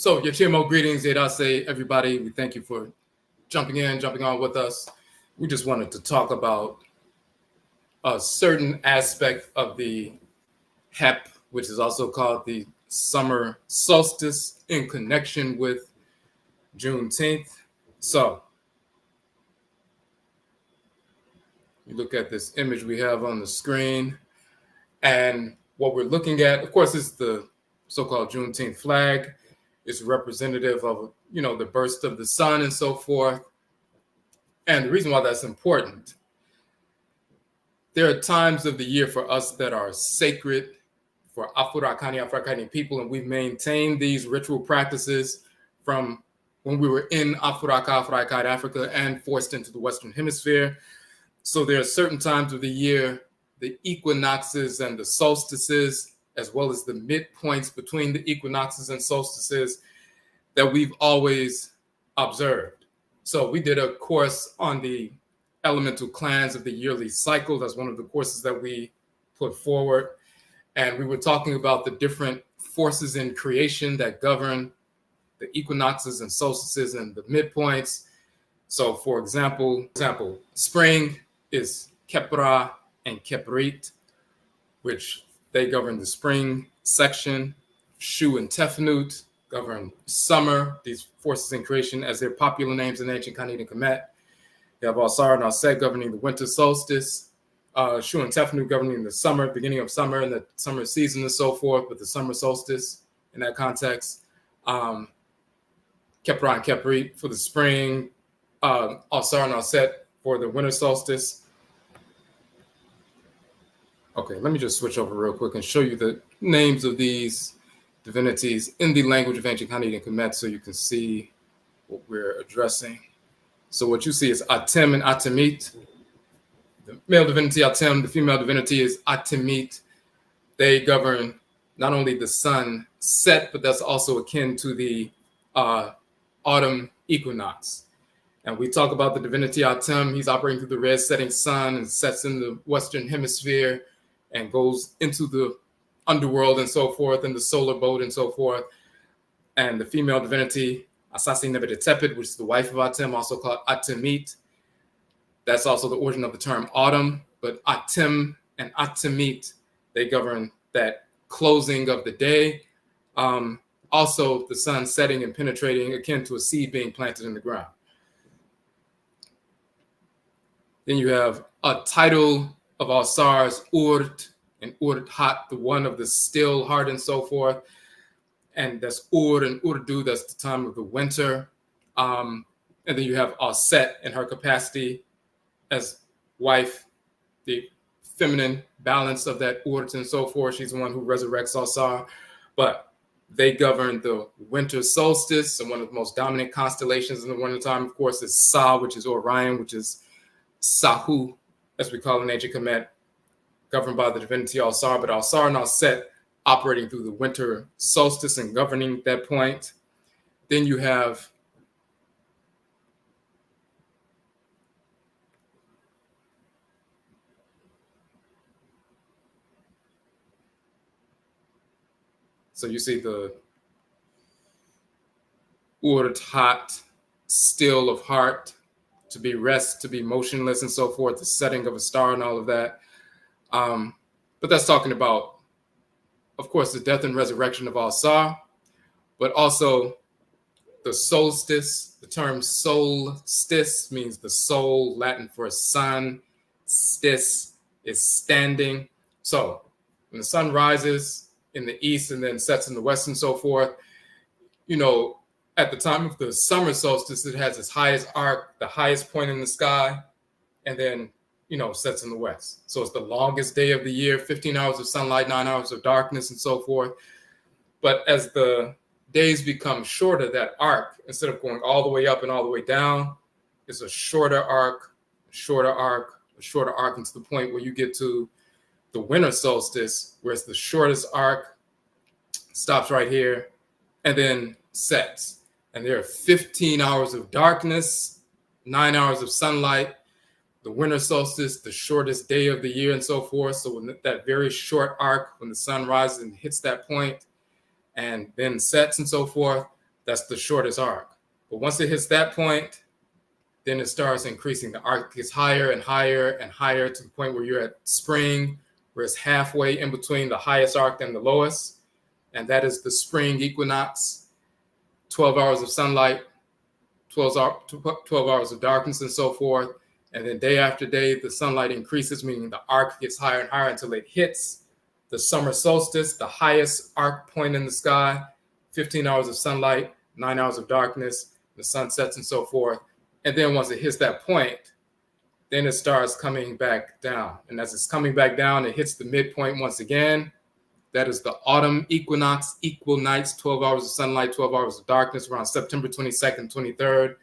So your TMO greetings, Yedase, everybody. We thank you for jumping on with us. We just wanted to talk about a certain aspect of the HEP, which is also called the Summer Solstice, in connection with Juneteenth. So you look at this image we have on the screen, and what we're looking at, of course, is the so-called Juneteenth flag. It's representative of, the burst of the sun and so forth. And the reason why that's important, there are times of the year for us that are sacred for Afuraitkaitnit people, and we've maintained these ritual practices from when we were in Afuraitkaitnit, Africa, and forced into the Western Hemisphere. So there are certain times of the year, the equinoxes and the solstices, as well as the midpoints between the equinoxes and solstices, that we've always observed. So we did a course on the elemental clans of the yearly cycle. That's one of the courses that we put forward. And we were talking about the different forces in creation that govern the equinoxes and solstices and the midpoints. So for example, spring is Ra and Rait, which they govern the spring section. Shu and Tefnut govern summer, these forces in creation as their popular names in ancient Khanid and Kemet. You have Asar and Aset governing the winter solstice, Shu and Tefnut governing the summer, beginning of summer and the summer season and so forth, with the summer solstice in that context. Ra and Rait for the spring, Asar and Aset for the winter solstice. Okay, let me just switch over real quick and show you the names of these divinities in the language of ancient Khanid and Kemet so you can see what we're addressing. So what you see is Atem and Atemit. The male divinity Atem, the female divinity is Atemit. They govern not only the sun set, but that's also akin to the autumn equinox. And we talk about the divinity Atem. He's operating through the red setting sun and sets in the Western Hemisphere and goes into the underworld and so forth, and the solar boat and so forth. And the female divinity, Asasi Nebedetepet, which is the wife of Atem, also called Atemit. That's also the origin of the term autumn. But Atem and Atemit, they govern that closing of the day. Also, the sun setting and penetrating, akin to a seed being planted in the ground. Then you have a title of Asar's Urt, and Urt-Hat, the one of the still heart and so forth. And that's Ur and Urdu, that's the time of the winter. And then you have Aset in her capacity as wife, the feminine balance of that Urt and so forth. She's the one who resurrects Asar. But they govern the winter solstice, and one of the most dominant constellations in the wintertime, of course, is Sa, which is Orion, which is Sahu, as we call it in ancient Kemet, governed by the divinity Asar, but Asar and Aset operating through the winter solstice and governing that point. Then you have so you see the Urt-Hat, still of heart, to be rest, to be motionless and so forth, the setting of a star and all of that. But that's talking about, of course, the death and resurrection of Asar, but also the solstice. The term solstice means the soul, Latin for sun. Stis is standing. So when the sun rises in the east and then sets in the west and so forth, at the time of the summer solstice, it has its highest arc, the highest point in the sky, and then sets in the west. So it's the longest day of the year, 15 hours of sunlight, 9 hours of darkness, and so forth. But as the days become shorter, that arc, instead of going all the way up and all the way down, is a shorter arc, until the point where you get to the winter solstice, where it's the shortest arc, stops right here, and then sets. And there are 15 hours of darkness, 9 hours of sunlight, the winter solstice, the shortest day of the year and so forth. So when that very short arc, when the sun rises and hits that point and then sets and so forth, That's the shortest arc. But once it hits that point, then it starts increasing. The arc gets higher and higher and higher to the point where you're at spring, where it's halfway in between the highest arc and the lowest. And that is the spring equinox, 12 hours of sunlight, 12 hours of darkness and so forth. And then day after day, the sunlight increases, meaning the arc gets higher and higher until it hits the summer solstice, the highest arc point in the sky, 15 hours of sunlight, 9 hours of darkness, the sun sets and so forth. And then once it hits that point, then it starts coming back down. And as it's coming back down, it hits the midpoint once again. That is the autumn equinox, equal nights, 12 hours of sunlight, 12 hours of darkness, around September 22nd, 23rd.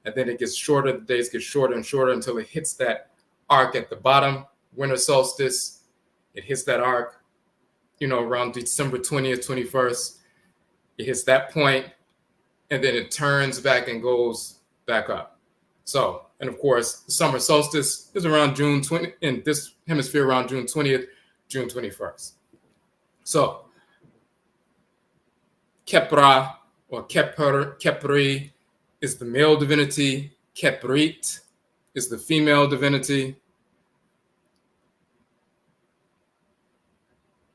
And then it gets shorter, the days get shorter and shorter until it hits that arc at the bottom, winter solstice. It hits that arc, around December 20th, 21st. It hits that point, and then it turns back and goes back up. So, and of course, the summer solstice is around June 20th, in this hemisphere around June 20th, June 21st. So, Khepra or Khepri is the male divinity. Kheprit is the female divinity.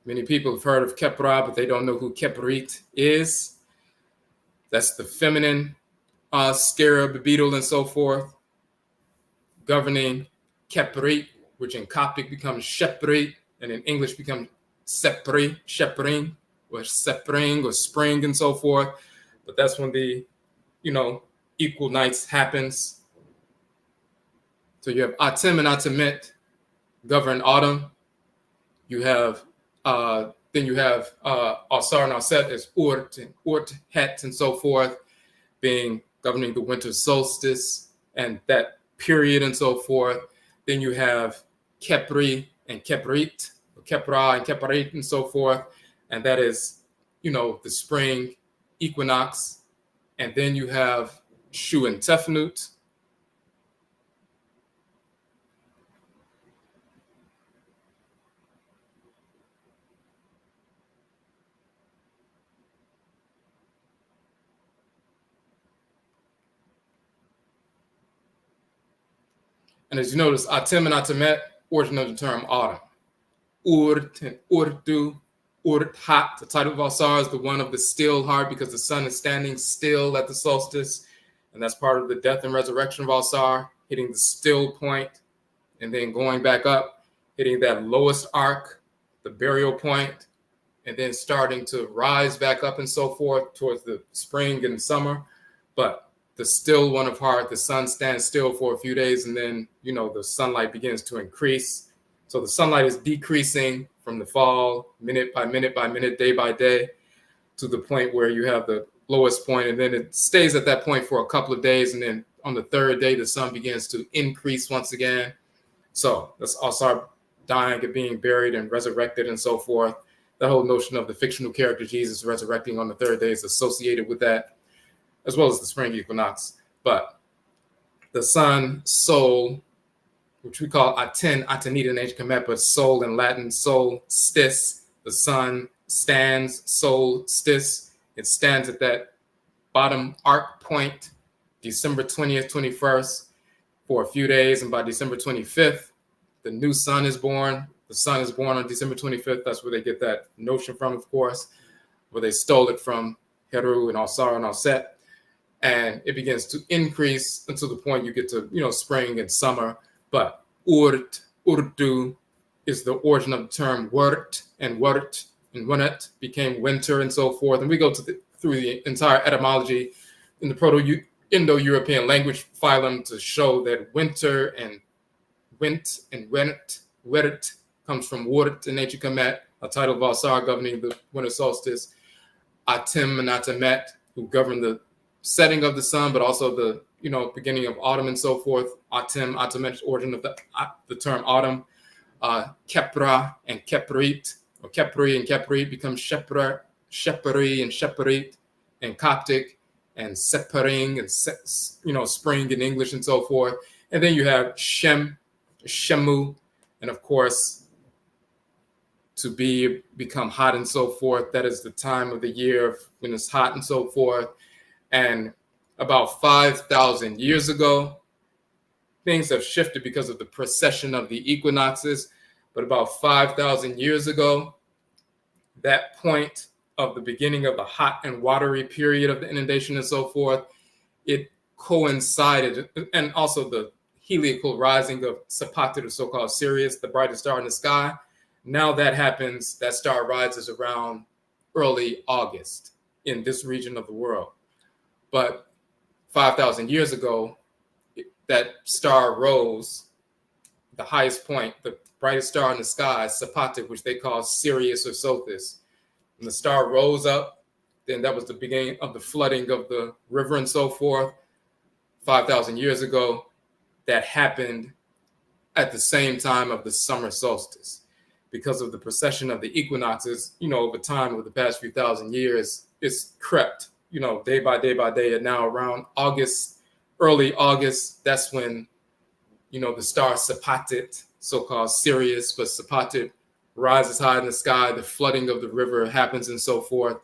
Many people have heard of Khepra, but they don't know who Kheprit is. That's the feminine scarab, beetle, and so forth, governing Kheprit, which in Coptic becomes Sheprit, and in English becomes Sepri, Shepring, or Sepring, or spring, and so forth. But that's when the, equal nights happens. So you have Atem and Atemet govern autumn. You have then you have Asar and Aset as Urt and Urt, Het, and so forth, being governing the winter solstice and that period and so forth. Then you have Khepri and Kheprit, Khepra and Kheprit and so forth, and that is, the spring equinox. And then you have Shu and Tefnut. And as you notice, Atem and Atemet, origin of the term autumn. Urt and Urdu, Urt-hat, the title of Asar is the one of the still heart because the sun is standing still at the solstice. And that's part of the death and resurrection of Asar, hitting the still point and then going back up, hitting that lowest arc, the burial point, and then starting to rise back up and so forth towards the spring and summer. But the still one of heart, the sun stands still for a few days, and then, the sunlight begins to increase. So the sunlight is decreasing from the fall, minute by minute by minute, day by day, to the point where you have the lowest point, and then it stays at that point for a couple of days, and then on the third day, the sun begins to increase once again. So that's also dying and being buried and resurrected and so forth. The whole notion of the fictional character Jesus resurrecting on the third day is associated with that, as well as the spring equinox. But the sun, soul, which we call Aten, Atenita in ancient Kemet, but soul in Latin, solstice. The sun stands, solstice. It stands at that bottom arc point, December 20th, 21st, for a few days. And by December 25th, the new sun is born. The sun is born on December 25th. That's where they get that notion from, of course, where they stole it from Heru and Asar and Aset. And it begins to increase until the point you get to, spring and summer. But Urdu is the origin of the term wurt, and wunet became winter and so forth. And we go through the entire etymology in the Proto-Indo-European language phylum to show that winter and wint and weret comes from wurt in ancient Kemet, a title of Asar governing the winter solstice. Atem and Atemet, who govern the setting of the sun, but also the beginning of autumn and so forth. Atemet, origin of the term autumn. Khepra and Kheprit, or Khepri and Kheprit become Shepri and Sheperit in Coptic, and Sepering and spring in English and so forth. And then you have Shemu, and of course, to become hot and so forth. That is the time of the year when it's hot and so forth. And about 5,000 years ago, things have shifted because of the precession of the equinoxes. But about 5,000 years ago, that point of the beginning of the hot and watery period of the inundation and so forth, it coincided, and also the heliacal rising of Sapati, the so-called Sirius, the brightest star in the sky. Now that happens, that star rises around early August in this region of the world. But 5,000 years ago, that star rose, the highest point, the brightest star in the sky, Sapati, which they call Sirius or Sothis. And the star rose up, then that was the beginning of the flooding of the river and so forth. 5,000 years ago, that happened at the same time of the summer solstice. Because of the precession of the equinoxes, over time, over the past few thousand years, it's crept, day by day by day. And now around August, early August, that's when, the star Sapatit, so-called Sirius, but Sapatit rises high in the sky, the flooding of the river happens and so forth.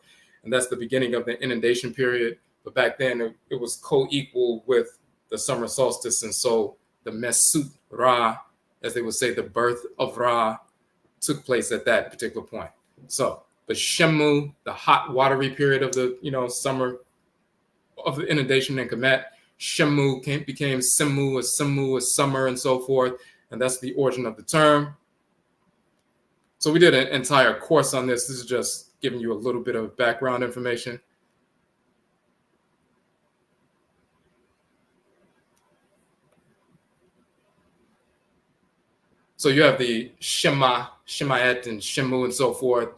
And that's the beginning of the inundation period. But back then, it was co-equal with the summer solstice. And so the Mesut Ra, as they would say, the birth of Ra, took place at that particular point. So the Shemu, the hot, watery period of the, summer of the inundation in Kemet, Shemu became Simu, or summer, and so forth. And that's the origin of the term. So we did an entire course on this. This is just giving you a little bit of background information. So you have the Shema, Shemayet, and Shemu, and so forth,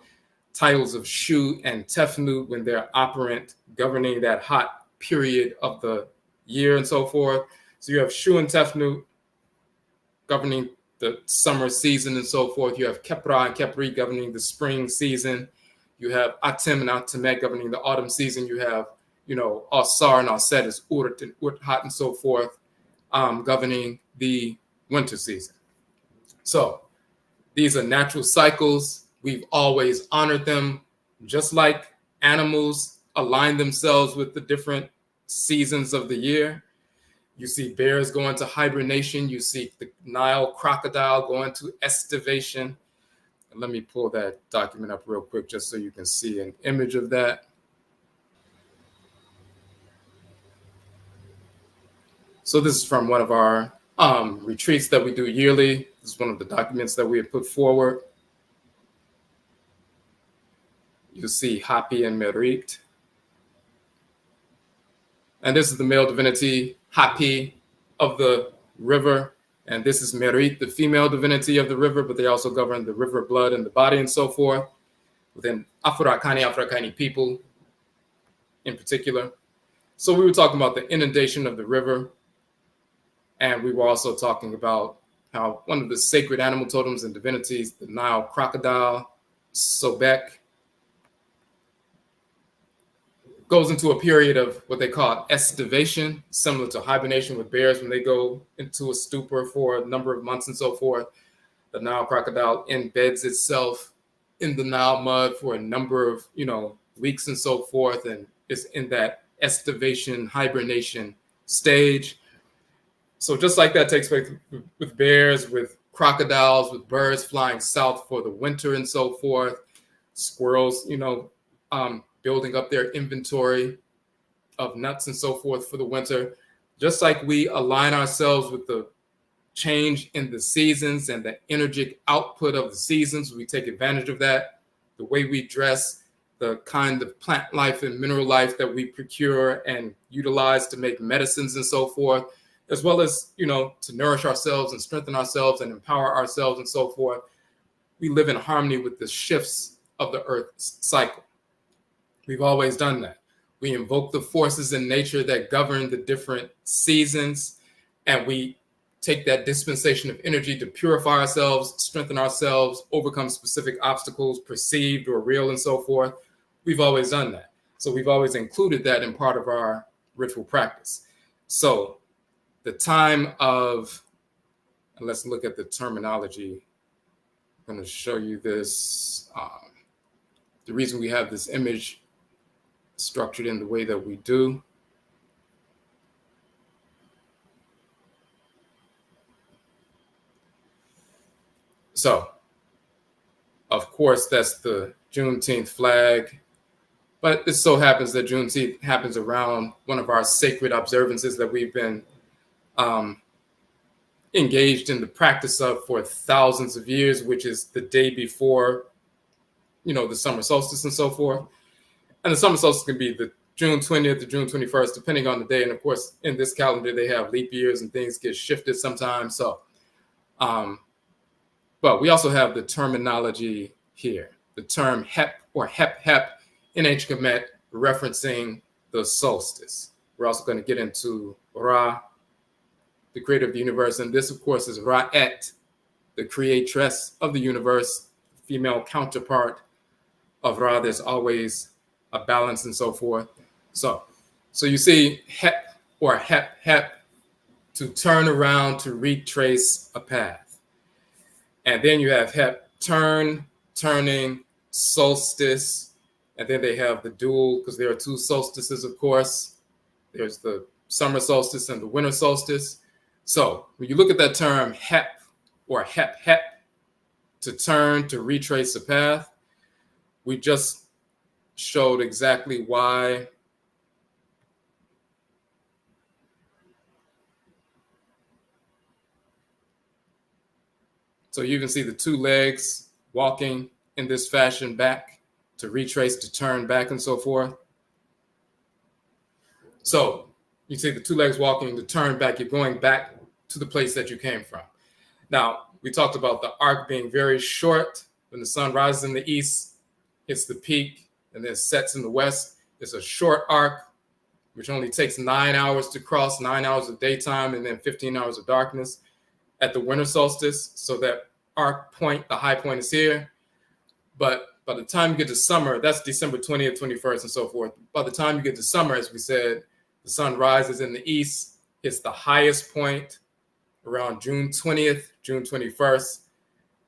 titles of Shu and Tefnut when they're operant, governing that hot period of the year and so forth. So you have Shu and Tefnut governing the summer season and so forth. You have Kepra and Kepri governing the spring season. You have Atim and Atimet governing the autumn season. You have, Asar and Aset is Urt and Urthat and so forth, governing the winter season. So these are natural cycles. We've always honored them, just like animals align themselves with the different seasons of the year. You see bears go into hibernation. You see the Nile crocodile go into estivation. And let me pull that document up real quick just so you can see an image of that. So this is from one of our retreats that we do yearly. This is one of the documents that we have put forward. You'll see Hapi and Merit. And this is the male divinity, Hapi, of the river. And this is Merit, the female divinity of the river, but they also govern the river blood and the body and so forth. Within Afuraitkaitnit people in particular. So we were talking about the inundation of the river. And we were also talking about how one of the sacred animal totems and divinities, the Nile crocodile, Sobek, goes into a period of what they call estivation, similar to hibernation with bears when they go into a stupor for a number of months and so forth. The Nile crocodile embeds itself in the Nile mud for a number of, weeks and so forth, and is in that estivation, hibernation stage. So just like that takes place with bears, with crocodiles, with birds flying south for the winter and so forth, squirrels, building up their inventory of nuts and so forth for the winter. Just like we align ourselves with the change in the seasons and the energetic output of the seasons, we take advantage of that. The way we dress, the kind of plant life and mineral life that we procure and utilize to make medicines and so forth, as well as, to nourish ourselves and strengthen ourselves and empower ourselves and so forth. We live in harmony with the shifts of the Earth's cycle. We've always done that. We invoke the forces in nature that govern the different seasons, and we take that dispensation of energy to purify ourselves, strengthen ourselves, overcome specific obstacles, perceived or real and so forth. We've always done that. So we've always included that in part of our ritual practice. So the time of, and let's look at the terminology. I'm going to show you this. The reason we have this image structured in the way that we do So, of course, that's the Juneteenth flag. But it so happens that Juneteenth happens around one of our sacred observances that we've been engaged in the practice of for thousands of years, which is the day before, the summer solstice and so forth. And the summer solstice can be the June 20th to June 21st, depending on the day. And of course, in this calendar, they have leap years and things get shifted sometimes. So, but we also have the terminology here, the term HEP or HEP in ancient Kemet, referencing the solstice. We're also going to get into Ra, the creator of the universe. And this, of course, is Rait, the creatress of the universe, female counterpart of Ra. There's always a balance and so forth. So you see HEP or HEP, to turn around, to retrace a path. And then you have HEP, turning, solstice. And then they have the dual, because there are two solstices, of course. There's the summer solstice and the winter solstice. So when you look at that term HEP or HEP, to turn, to retrace a path, we just showed exactly why so you can see the two legs walking in this fashion back, to retrace, to turn back, and so forth. So you see the two legs walking, to turn back, you're going back to the place that you came from. Now, we talked about the arc being very short. When the sun rises in the east, hits the peak, and then sets in the west. It's a short arc, which only takes 9 hours to cross, 9 hours of daytime, and then 15 hours of darkness at the winter solstice. So that arc point, the high point, is here. But by the time you get to summer, that's December 20th, 21st, and so forth. By the time you get to summer, as we said, the sun rises in the east, hits the highest point around June 20th, June 21st.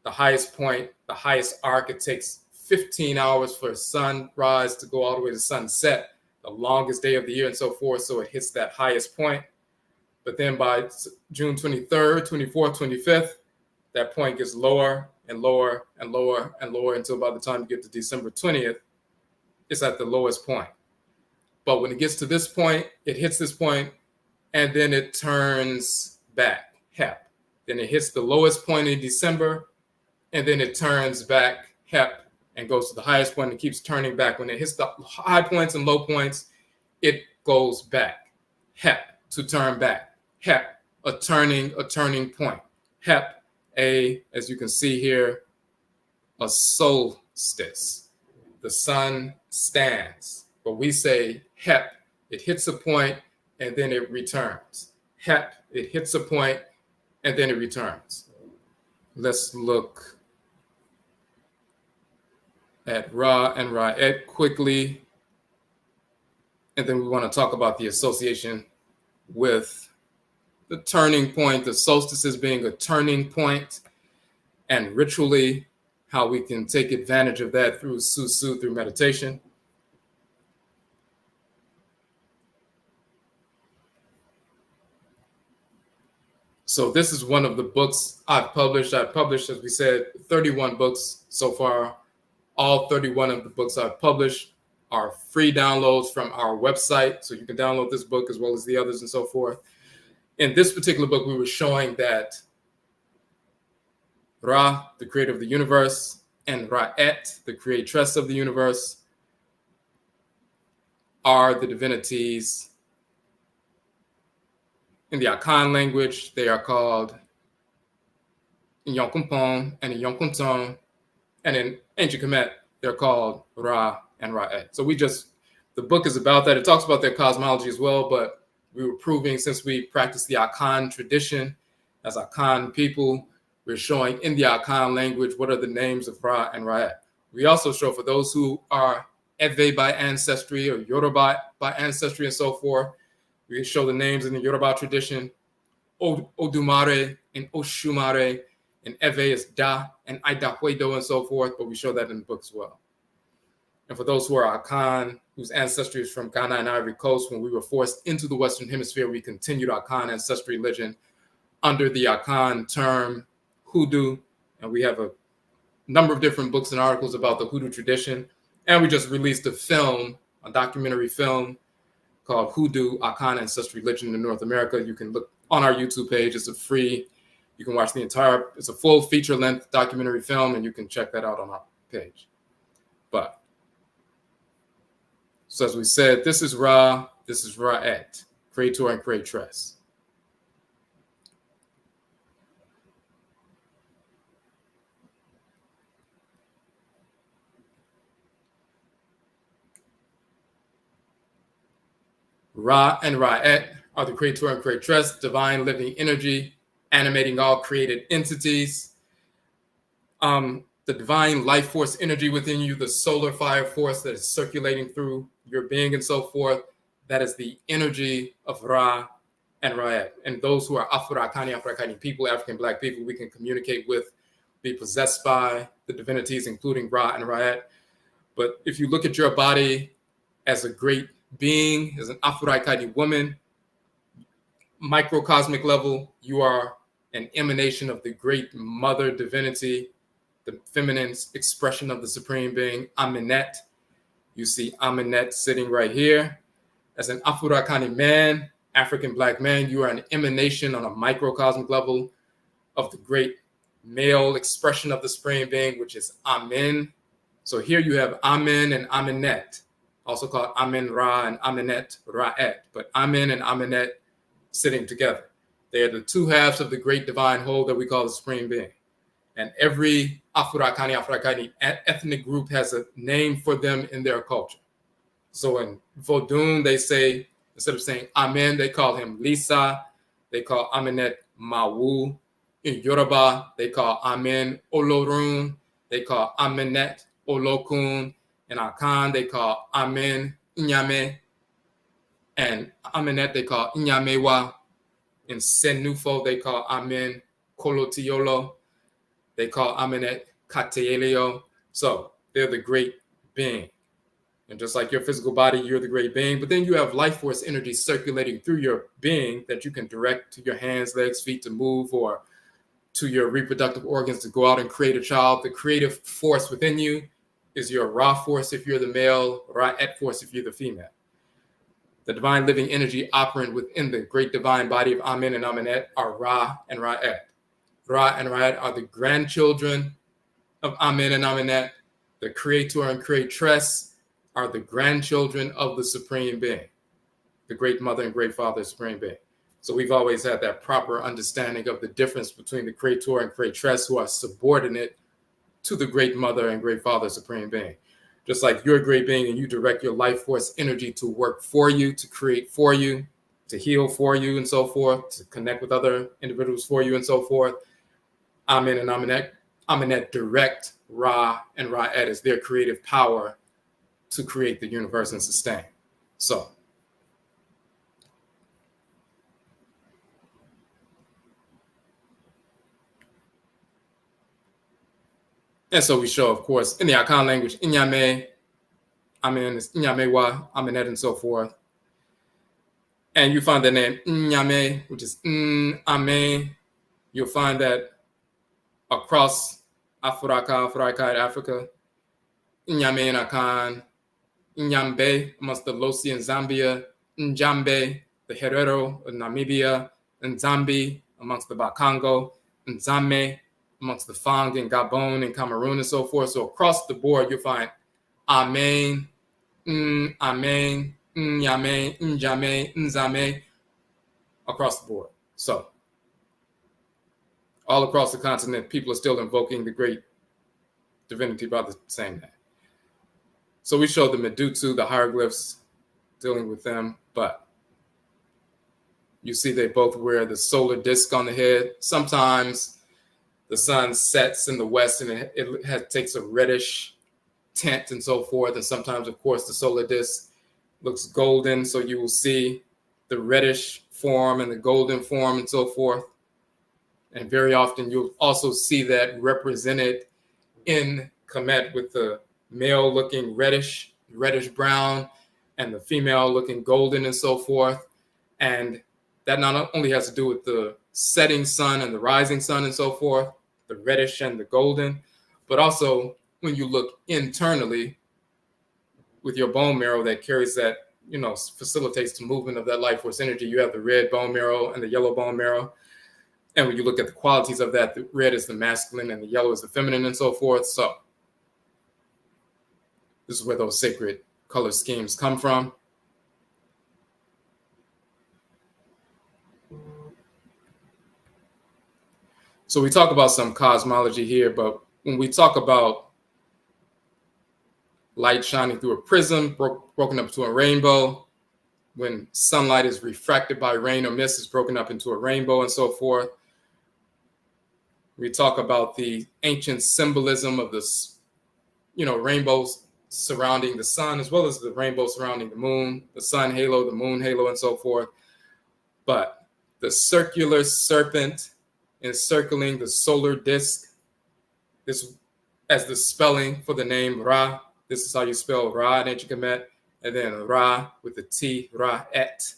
The highest point, the highest arc, it takes 15 hours for sunrise to go all the way to sunset, the longest day of the year and so forth. So it hits that highest point. But then by June 23rd, 24th, 25th, that point gets lower and lower and lower and lower until by the time you get to December 20th, it's at the lowest point. But when it gets to this point, it hits this point, and then it turns back, HEP. Then it hits the lowest point in December, and then it turns back, HEP, and goes to the highest point and keeps turning back. When it hits the high points and low points, it goes back, HEP, to turn back, HEP, a turning point, HEP, as you can see here, a solstice. The sun stands, but we say HEP, it hits a point and then it returns. HEP, it hits a point and then it returns. Let's look at Ra and Rait quickly. And then we want to talk about the association with the turning point, the solstices being a turning point, and ritually, how we can take advantage of that through Susu, through meditation. So this is one of the books I've published. I've published, as we said, 31 books so far. All 31 of the books I've published are free downloads from our website. So you can download this book as well as the others and so forth. In this particular book, we were showing that Ra, the creator of the universe, and Rait, the creatress of the universe, are the divinities. In the Akan language, they are called Yonkumpon and Yonkunton. And in ancient Kemet, they're called Ra and Rait. So the book is about that. It talks about their cosmology as well, but we were proving, since we practice the Akan tradition as Akan people, we're showing in the Akan language what are the names of Ra and Rait. We also show, for those who are Ewe by ancestry or Yoruba by ancestry and so forth, we show the names in the Yoruba tradition, Odumare and Oshumare, and Ewe is Da and Aidahuedo and so forth, but we show that in the book as well. And for those who are Akan, whose ancestry is from Ghana and Ivory Coast, when we were forced into the Western Hemisphere, we continued Akan ancestry religion under the Akan term Hoodoo, And we have a number of different books and articles about the Hoodoo tradition. And we just released a documentary film called Hoodoo, Akan Ancestral Religion in North America. You can look on our YouTube page. It's you can watch it's a full feature-length documentary film, and you can check that out on our page. But, so as we said, this is Ra, this is Rait, Creator and Creatress. Ra and Rait are the Creator and Creatress, divine living energy, animating all created entities. The divine life force energy within you, the solar fire force that is circulating through your being and so forth, that is the energy of Ra and Rait. And those who are Afuraitkaitnit people, African Black people, we can communicate with, be possessed by the divinities, including Ra and Rait. But if you look at your body as a great being, as an Afuraitkaitnit woman, microcosmic level, you are an emanation of the great mother divinity, the feminine expression of the supreme being, Amenet. You see Amenet sitting right here. As an Afurakani man, African Black man, you are an emanation on a microcosmic level of the great male expression of the supreme being, which is Amen. So here you have Amen and Amenet, also called Amen Ra and Amenet Rait, but Amen and Amenet sitting together. They are the two halves of the great divine whole that we call the supreme being. And every Afuraitkaitnit ethnic group has a name for them in their culture. So in Vodun, they say, instead of saying Amen, they call him Lisa. They call Amenet Mawu. In Yoruba, they call Amen Olorun. They call Amenet Olokun. In Akan, they call Amen Nyame. And Amenet, they call Nyamewa. In Senufo, they call Amen Kolotiolo. They call Amenet Kateelio. So they're the great being. And just like your physical body, you're the great being. But then you have life force energy circulating through your being that you can direct to your hands, legs, feet to move, or to your reproductive organs to go out and create a child. The creative force within you is your Ra force if you're the male, Rait force if you're the female. The divine living energy operant within the great divine body of Amen and Amenet are Ra and Rait. Ra and Rait are the grandchildren of Amen and Amenet. The Creator and Creatress are the grandchildren of the Supreme Being, the Great Mother and Great Father, Supreme Being. So we've always had that proper understanding of the difference between the Creator and Creatress, who are subordinate to the Great Mother and Great Father, Supreme Being. Just like you're a great being and you direct your life force energy to work for you, to create for you, to heal for you and so forth, to connect with other individuals for you and so forth. Amen and Amenet direct Ra and Rait as their creative power to create the universe and sustain. So we show, of course, in the Akan language, Inyame, Amen is Inyamewa, Amenet, and so forth. And you find the name Inyame, which is Amen. You'll find that across Afuraitkait, Africa, Inyame and Akan, Inyambe amongst the Losi and Zambia, Njambe, the Herero of Namibia, and Zambi amongst the Bakongo, and Nzame amongst the Fang in Gabon and Cameroon and so forth. So across the board, you'll find Amen, Amen, Nyame, Njame, Nzame across the board. So all across the continent, people are still invoking the great divinity by the same name. So we showed the Medutu, the hieroglyphs, dealing with them, but you see they both wear the solar disk on the head. Sometimes the sun sets in the west and it takes a reddish tint and so forth. And sometimes, of course, the solar disk looks golden, so you will see the reddish form and the golden form and so forth. And very often you'll also see that represented in Kemet with the male looking reddish brown and the female looking golden and so forth. And that not only has to do with the setting sun and the rising sun and so forth, the reddish and the golden. But also, when you look internally with your bone marrow that carries that, facilitates the movement of that life force energy, you have the red bone marrow and the yellow bone marrow. And when you look at the qualities of that, the red is the masculine and the yellow is the feminine and so forth. So this is where those sacred color schemes come from. So we talk about some cosmology here, but when we talk about light shining through a prism, broken up to a rainbow, when sunlight is refracted by rain or mist, it's broken up into a rainbow and so forth. We talk about the ancient symbolism of this, rainbows surrounding the sun, as well as the rainbow surrounding the moon, the sun halo, the moon halo, and so forth. But the circular serpent encircling the solar disk, this as the spelling for the name Ra. This is how you spell Ra in ancient Kemet, and then Ra with the T, Ra-et.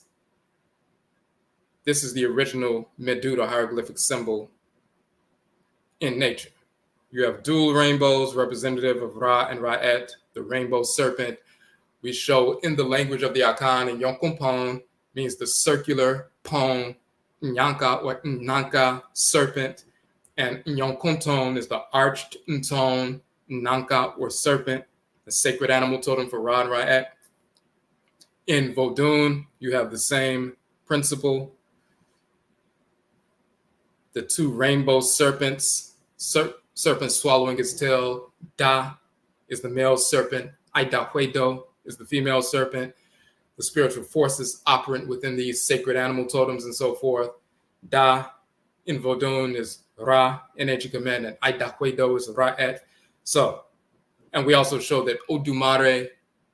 This is the original Medusa hieroglyphic symbol in nature. You have dual rainbows representative of Ra and Rait, the rainbow serpent. We show in the language of the Akan, and Yonkumpon means the circular pon, Nyanka or Nanka serpent, and Yonkunton is the arched Nton, Nanka or serpent, the sacred animal totem for Ra and Rait. In Vodun, you have the same principle. The two rainbow serpents, serpent swallowing its tail. Da is the male serpent. Aidahuedo is the female serpent. The spiritual forces operant within these sacred animal totems and so forth. Da in Vodun is Ra in ancient Kemet, and Aidahuedo is Rait. So, and we also show that Odumare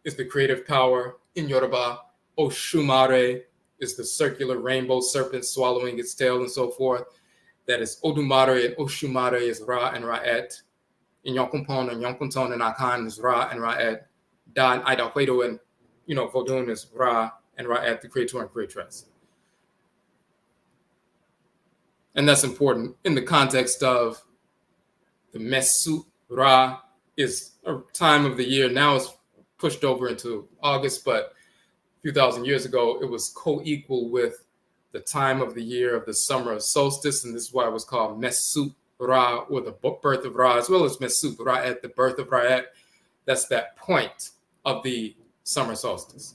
is the creative power. In Yoruba, Oshumare is the circular rainbow serpent swallowing its tail and so forth. That is Odumare and Oshumare is Ra and Rait. In Yonkumpon and Yonkunton and Akan is Ra and Rait. Da and Aidahuedo and Vodun is Ra and Rait, the creator and creatress. And that's important in the context of the Mesut Ra is a time of the year. Now it's pushed over into August, but a few thousand years ago, it was co-equal with the time of the year of the summer solstice, and this is why it was called Mesut Ra, or the birth of Ra, as well as Mesut Rait, the birth of Rait. That's that point of the summer solstice.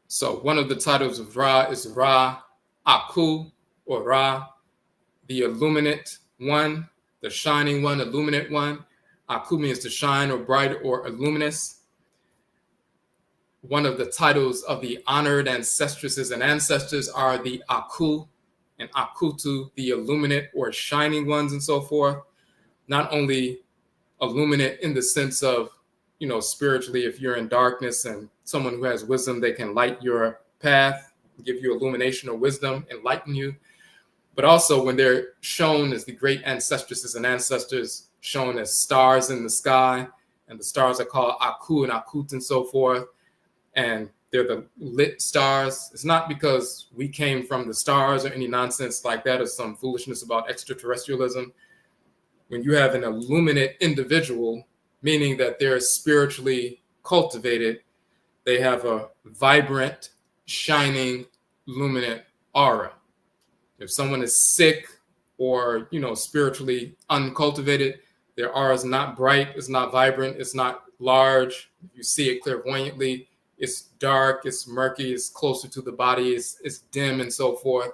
So one of the titles of Ra is Ra Aku, or Ra, the illuminate one, the shining one, illuminate one. Aku means to shine or bright or illuminous. One of the titles of the honored ancestresses and ancestors are the Aku and Akutu, the illuminate or shining ones and so forth. Not only illuminate in the sense of, spiritually, if you're in darkness and someone who has wisdom, they can light your path, give you illumination or wisdom, enlighten you. But also when they're shown as the great ancestresses and ancestors, shown as stars in the sky, and the stars are called Aku and Akut and so forth, and they're the lit stars. It's not because we came from the stars or any nonsense like that or some foolishness about extraterrestrialism. When you have an illuminate individual, meaning that they're spiritually cultivated, they have a vibrant, shining, luminant aura. If someone is sick or, spiritually uncultivated, their aura is not bright, it's not vibrant, it's not large. If you see it clairvoyantly, it's dark, it's murky, it's closer to the body, it's dim and so forth.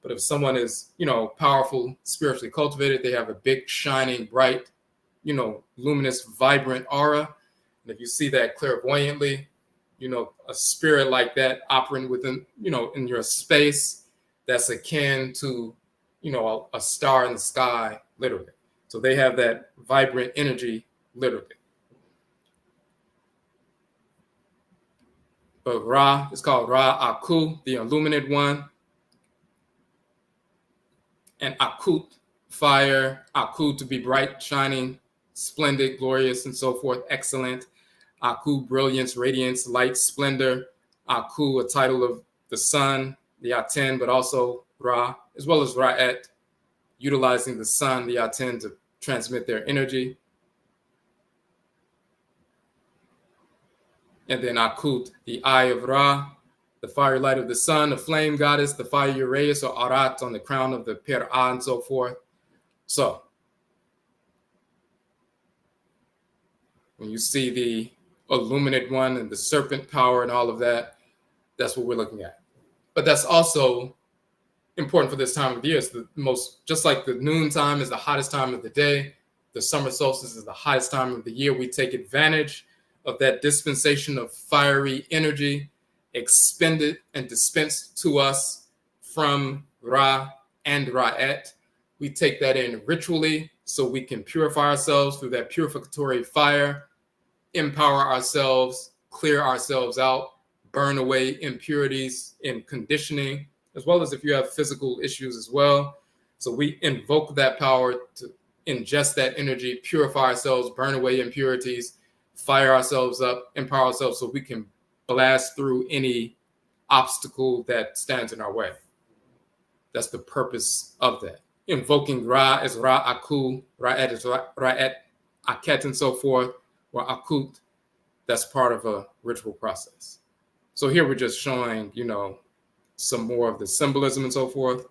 But if someone is, powerful, spiritually cultivated, they have a big, shining, bright, luminous, vibrant aura. And if you see that clairvoyantly, a spirit like that operating within, in your space, that's akin to, a star in the sky, literally. So they have that vibrant energy, literally. But Ra is called Ra Aku, the illuminated one. and Akut, fire, Aku to be bright, shining, splendid, glorious, and so forth, excellent. Aku, brilliance, radiance, light, splendor. Aku, a title of the sun, the Aten, but also Ra, as well as Ra'et, utilizing the sun, the Aten, to transmit their energy. And then Akut, the eye of Ra, the fire light of the sun, the flame goddess, the fire Uraeus or Arat on the crown of the Per'a, and so forth. So when you see the illuminate one and the serpent power and all of that, that's what we're looking at. But that's also important for this time of the year. It's the most, just like the noon time is the hottest time of the day, the summer solstice is the hottest time of the year. We take advantage of that dispensation of fiery energy expended and dispensed to us from Ra and Ra'et. We take that in ritually so we can purify ourselves through that purificatory fire, empower ourselves, clear ourselves out, burn away impurities in conditioning, as well as if you have physical issues as well. So we invoke that power to ingest that energy, purify ourselves, burn away impurities, fire ourselves up, empower ourselves so we can blast through any obstacle that stands in our way. That's the purpose of that. Invoking Ra is Ra Aku, Ra'et is Ra'et, Aket, and so forth, or Akut. That's part of a ritual process. So here we're just showing, some more of the symbolism and so forth.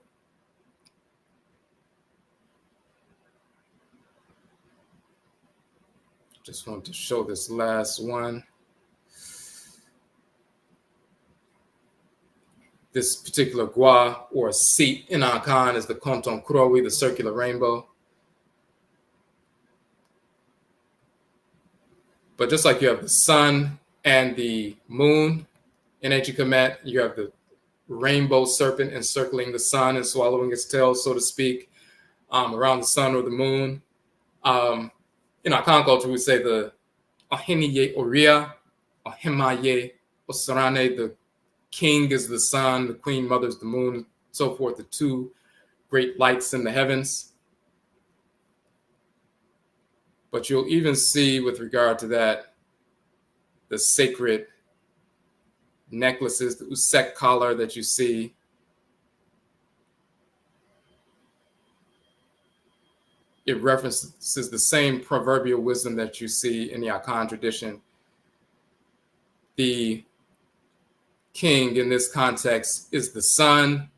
Just wanted to show this last one. This particular gua or seat in Akan is the Konton Kurowi, the circular rainbow. But just like you have the sun and the moon in ancient Kemet, you have the rainbow serpent encircling the sun and swallowing its tail, so to speak, around the sun or the moon. In Akan culture, we say the Ahiniye Oria, Ahimaye Osarane, the king is the sun, the queen mother is the moon, so forth, the two great lights in the heavens. But you'll even see with regard to that, the sacred necklaces, the Usek collar that you see. It references the same proverbial wisdom that you see in the Akan tradition. The king in this context is the sun,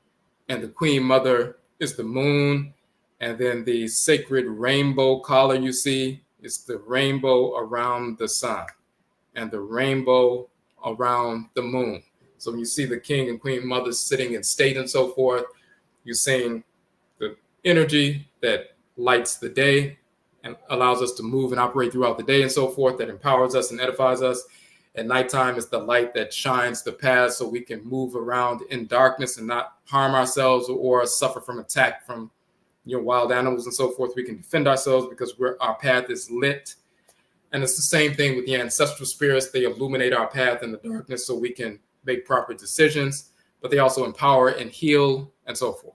and the queen mother is the moon. And then the sacred rainbow collar you see is the rainbow around the sun and the rainbow around the moon. So when you see the king and queen mothers sitting in state and so forth, you're seeing the energy that lights the day and allows us to move and operate throughout the day and so forth, that empowers us and edifies us. At nighttime is the light that shines the path so we can move around in darkness and not harm ourselves or suffer from attack from wild animals and so forth. We can defend ourselves because our path is lit. And it's the same thing with the ancestral spirits. They illuminate our path in the darkness so we can make proper decisions, but they also empower and heal and so forth.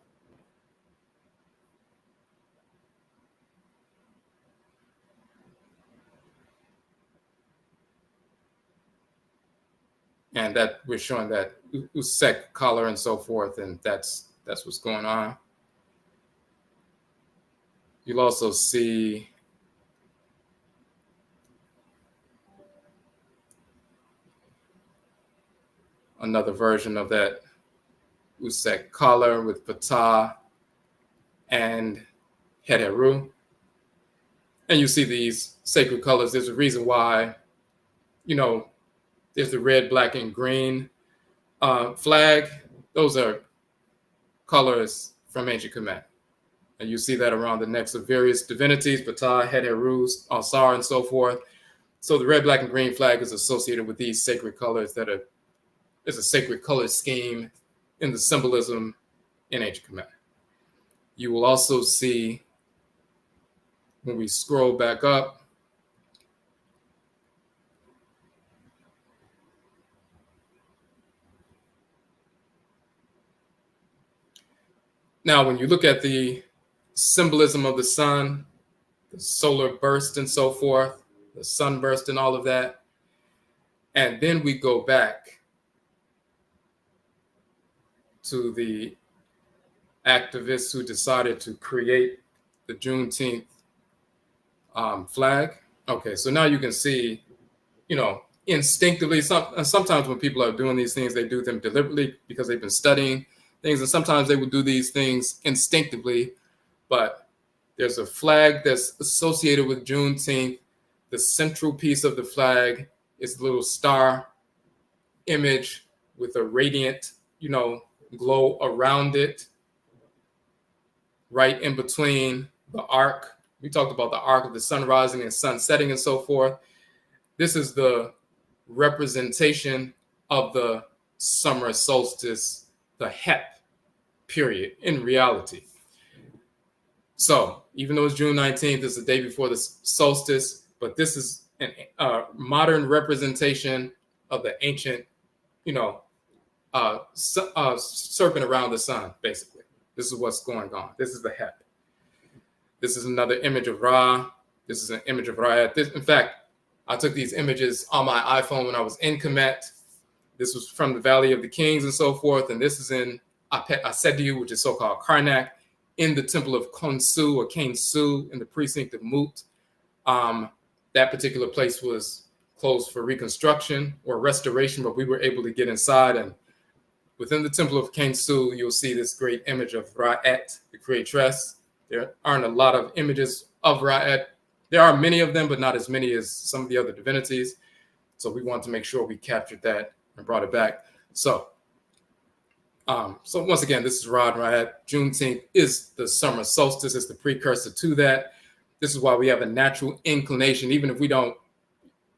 And that we're showing that Usek color and so forth, and that's what's going on. You'll also see another version of that Usek collar with Ptah and Heteru. And you see these sacred colors. There's a reason why, there's the red, black, and green flag. Those are colors from ancient Kemet. And you see that around the necks of various divinities, Ptah, Heteru, Alsar, and so forth. So the red, black, and green flag is associated with these sacred colors is a sacred color scheme in the symbolism in ancient Kemet. You will also see, when we scroll back up, Now, when you look at the symbolism of the sun, the solar burst and so forth, the sunburst and all of that, and then we go back to the activists who decided to create the Juneteenth flag. Okay, so now you can see, instinctively, sometimes when people are doing these things, they do them deliberately because they've been studying things, and sometimes they would do these things instinctively, but there's a flag that's associated with Juneteenth. The central piece of the flag is a little star image with a radiant, glow around it, right in between the arc. We talked about the arc of the sun rising and sun setting and so forth. This is the representation of the summer solstice, the HEP period in reality. So even though it's June 19th, it's the day before the solstice, but this is a modern representation of the ancient, serpent around the sun, basically. This is what's going on. This is the HEP. This is another image of Ra. This is an image of Rait. In fact, I took these images on my iPhone when I was in Kemet. This was from the Valley of the Kings and so forth. And this is in Asediu, which is so-called Karnak, in the temple of Khonsu or Kainsu in the precinct of Mut. That particular place was closed for reconstruction or restoration, but we were able to get inside. And within the temple of Kainsu, you'll see this great image of Rait, the Creatress. There aren't a lot of images of Rait. There are many of them, but not as many as some of the other divinities. So we want to make sure we captured that and brought it back. So once again, this is Ra and Rait. Juneteenth is the summer solstice. It's the precursor to that. This is why we have a natural inclination, even if we don't,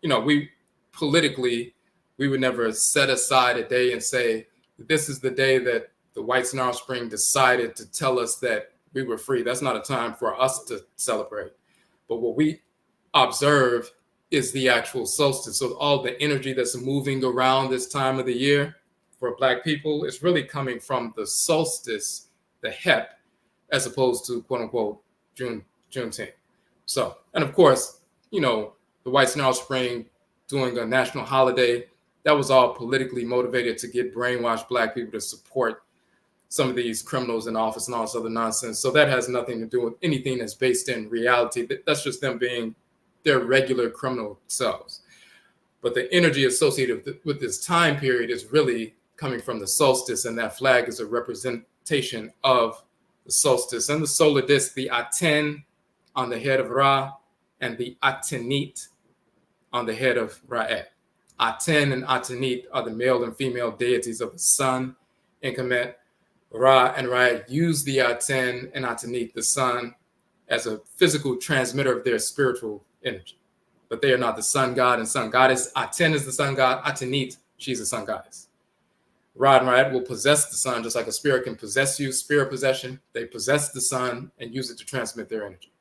we politically, we would never set aside a day and say, this is the day that the whites in our spring decided to tell us that we were free. That's not a time for us to celebrate. But what we observe is the actual solstice. So all the energy that's moving around this time of the year for Black people is really coming from the solstice, the HEP, as opposed to quote unquote Juneteenth. So, and of course, the whites in our spring doing a national holiday, that was all politically motivated to get brainwashed Black people to support some of these criminals in office and all this other nonsense. So that has nothing to do with anything that's based in reality. That's just them being their regular criminal selves. But the energy associated with this time period is really coming from the solstice, and that flag is a representation of the solstice. And the solar disk, the Aten on the head of Ra, and the Atenit on the head of Rait. Aten and Atenit are the male and female deities of the sun in Kemet. Ra and Rait use the Aten and Atenit, the sun, as a physical transmitter of their spiritual energy. But they are not the sun god and sun goddess. Aten is the sun god. Atenit, she's the sun goddess. Ra and Rait will possess the sun just like a spirit can possess you, spirit possession. They possess the sun and use it to transmit their energy.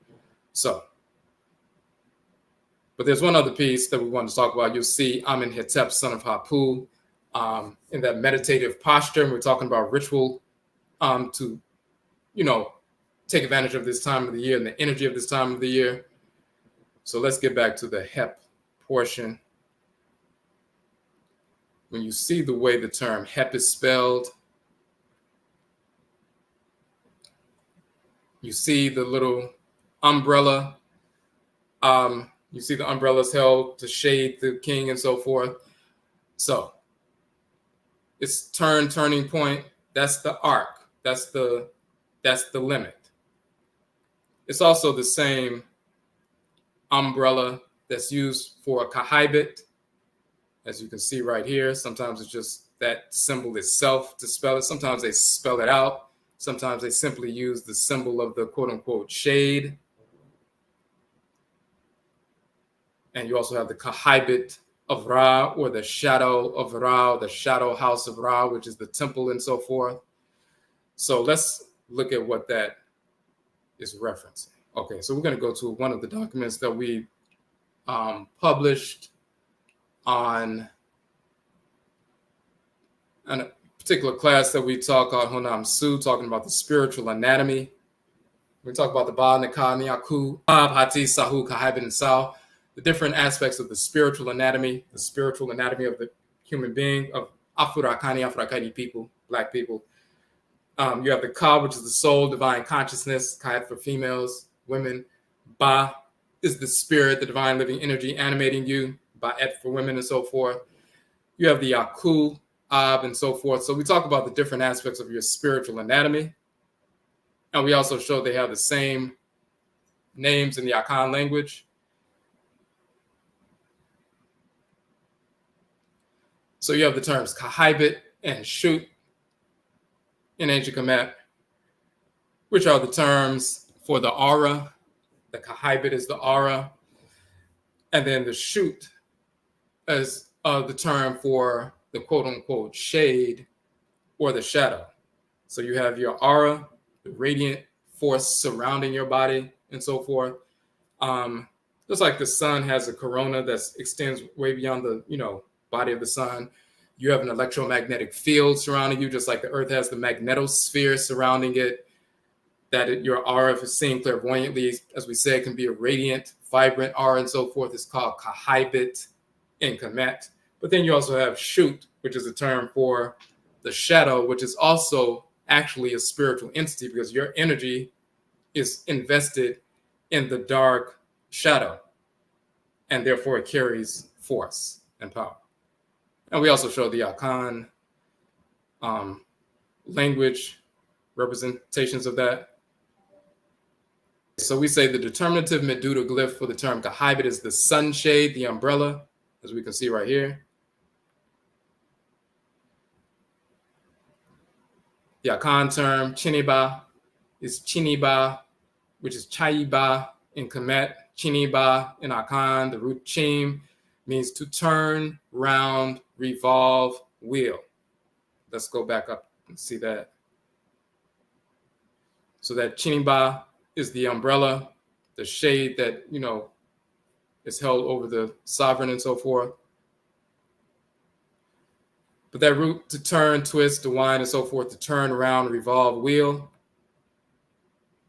So, but there's one other piece that we want to talk about. You'll see Amenhotep, son of Hapu, in that meditative posture. And we're talking about ritual to, take advantage of this time of the year and the energy of this time of the year. So let's get back to the HEP portion. When you see the way the term HEP is spelled, you see the little umbrella. You see the umbrellas held to shade the king and so forth. So it's turning point. That's the arc. That's the limit. It's also the same umbrella that's used for a kahibit, as you can see right here. Sometimes it's just that symbol itself to spell it. Sometimes they spell it out. Sometimes they simply use the symbol of the quote unquote shade. And you also have the kahibit of Ra, or the shadow of Ra, the shadow house of Ra, which is the temple and so forth. So let's look at what that is referencing. Okay, so we're going to go to one of the documents that we published on a particular class that we taught called Honam Su, talking about the spiritual anatomy. We talk about the Ba, Nika, Niaku, Ab, Hati, Sahu, Kahibin, and Sao, the different aspects of the spiritual anatomy of the human being, of Afurakani, Afuraitkaitnit people, Black people. You have the Ka, which is the soul, divine consciousness, Kayat for females, women. Ba is the spirit, the divine living energy animating you, Ba'et for women, and so forth. You have the Yaku, Ab, and so forth. So we talk about the different aspects of your spiritual anatomy. And we also show they have the same names in the Akan language. So you have the terms Kahibit and Shut in ancient Kemet, which are the terms for the aura. The Kahibit is the aura. And then the Shut is the term for the quote unquote shade or the shadow. So you have your aura, the radiant force surrounding your body, and so forth. Just like the sun has a corona that extends way beyond the body of the sun, you have an electromagnetic field surrounding you, just like the earth has the magnetosphere surrounding it. Your aura, if it's seen clairvoyantly, as we said, can be a radiant, vibrant aura and so forth. It's called Kahibit in Kemet. But then you also have Shut, which is a term for the shadow, which is also actually a spiritual entity because your energy is invested in the dark shadow, and therefore it carries force and power. And we also show the Akan language representations of that. So we say the determinative Meduta glyph for the term Kahibit is the sunshade, the umbrella, as we can see right here. The Akan term Chiniba is Chiniba, which is Chaiba in Kemet, Chiniba in Akan. The root Chim means to turn, round, revolve, wheel. Let's go back up and see that. So that Chiniba is the umbrella, the shade that, is held over the sovereign and so forth. But that root to turn, twist, to wind, and so forth, to turn around, revolve, wheel.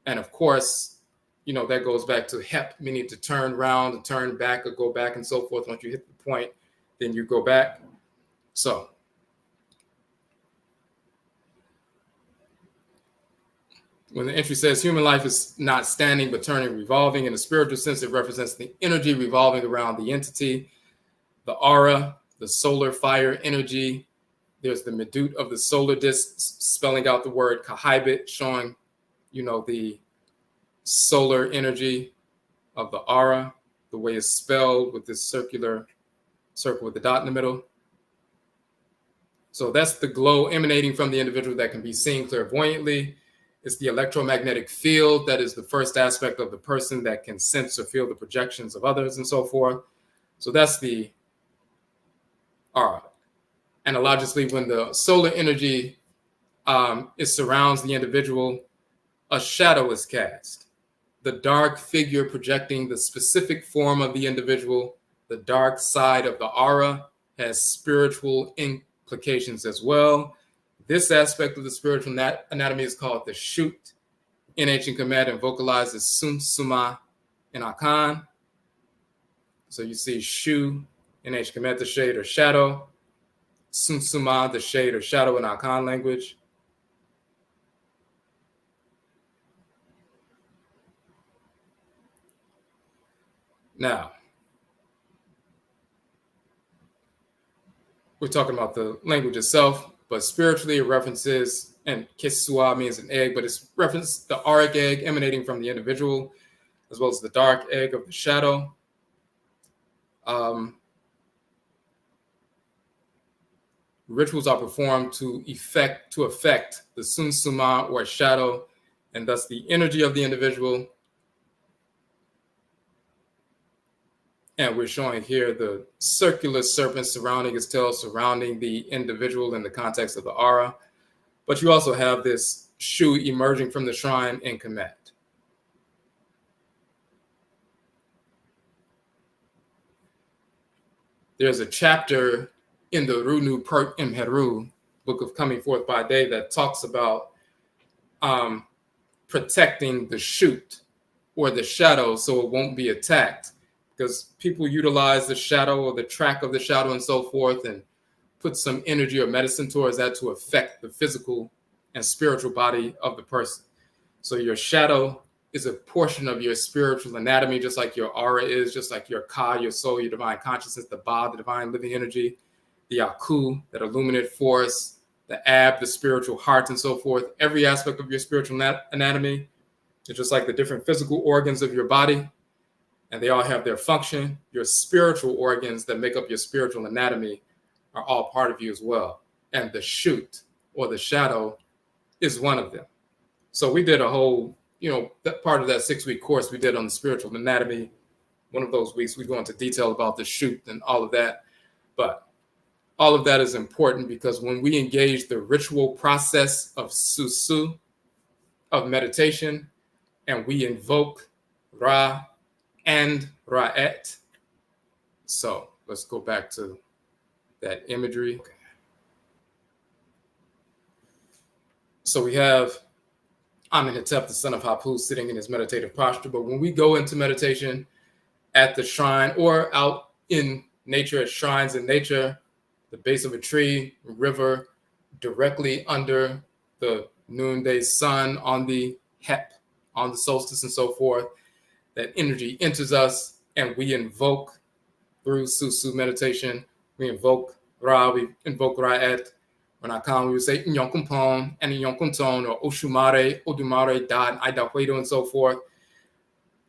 And of course, that goes back to HEP, meaning to turn around, to turn back, or go back, and so forth. Once you hit the point, then you go back. So when the entry says human life is not standing but turning, revolving, in a spiritual sense, it represents the energy revolving around the entity, the aura, the solar fire energy. There's the medut of the solar disk spelling out the word Kahibit, showing, the solar energy of the aura, the way it's spelled with this circular circle with the dot in the middle. So that's the glow emanating from the individual that can be seen clairvoyantly. It's the electromagnetic field that is the first aspect of the person that can sense or feel the projections of others and so forth. So that's the aura. Analogically, when the solar energy it surrounds the individual, a shadow is cast. The dark figure projecting the specific form of the individual, the dark side of the aura, has spiritual implications as well. This aspect of the spiritual anatomy is called the Shut in ancient Kemet and vocalized as Sum Suma in Akan. So you see Shu in ancient Kemet, the shade or shadow. Sum Suma, the shade or shadow in Akan language. Now, we're talking about the language itself, but spiritually it references, and Kesua means an egg, but it's referenced the auric egg emanating from the individual, as well as the dark egg of the shadow. Rituals are performed to affect the Sun Suma or shadow, and thus the energy of the individual. And we're showing here the circular serpent surrounding its tail, surrounding the individual in the context of the aura. But you also have this Shu emerging from the shrine in Kemet. There's a chapter in the Runu Perk Imheru, book of Coming Forth by Day that talks about protecting the shoot or the shadow so it won't be attacked, because people utilize the shadow or the track of the shadow and so forth and put some energy or medicine towards that to affect the physical and spiritual body of the person. So your shadow is a portion of your spiritual anatomy, just like your aura is, just like your ka, your soul, your divine consciousness, the ba, the divine living energy, the aku, that illuminate force, the ab, the spiritual heart, and so forth. Every aspect of your spiritual anatomy is just like the different physical organs of your body, and they all have their function. Your spiritual organs that make up your spiritual anatomy are all part of you as well. And the shoot or the shadow is one of them. So we did a whole, that part of that 6-week course we did on the spiritual anatomy. One of those weeks we go into detail about the shoot and all of that. But all of that is important because when we engage the ritual process of Susu, of meditation, and we invoke Ra and Rait. So let's go back to that imagery. Okay. So we have Amenhotep, the son of Hapu, sitting in his meditative posture. But when we go into meditation at the shrine or out in nature, at shrines in nature, the base of a tree, a river, directly under the noonday sun, on the HEP, on the solstice and so forth, that energy enters us and we invoke through Susu meditation. We invoke Ra, we invoke Rait. When I come, we would say Nyonkumpon and Nyonkunton or Oshumare, Odumare, Da, and Idahuedo, and so forth.